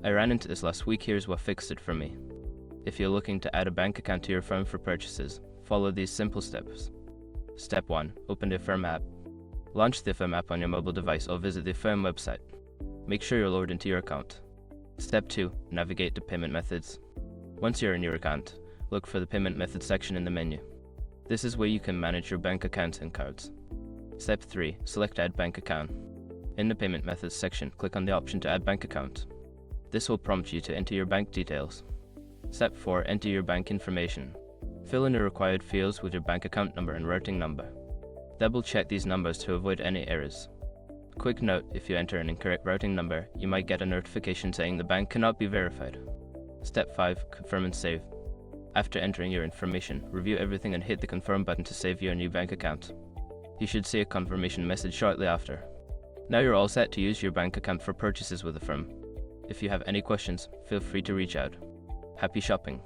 I ran into this last week. Here's what fixed it for me. If you're looking to add a bank account to your Affirm for purchases, follow these simple steps. Step 1. Open the Affirm app. Launch the Affirm app on your mobile device or visit the Affirm website. Make sure you're logged into your account. Step 2. Navigate to payment methods. Once you're in your account, look for the payment method section in the menu. This is where you can manage your bank account and cards. Step 3. Select Add Bank Account. In the payment methods section, click on the option to add bank account. This will prompt you to enter your bank details. Step 4. Enter your bank information. Fill in the required fields with your bank account number and routing number. Double check these numbers to avoid any errors. Quick note, if you enter an incorrect routing number, you might get a notification saying the bank cannot be verified. Step 5. Confirm and save. After entering your information, review everything and hit the confirm button to save your new bank account. You should see a confirmation message shortly after. Now you're all set to use your bank account for purchases with Affirm. If you have any questions, feel free to reach out. Happy shopping!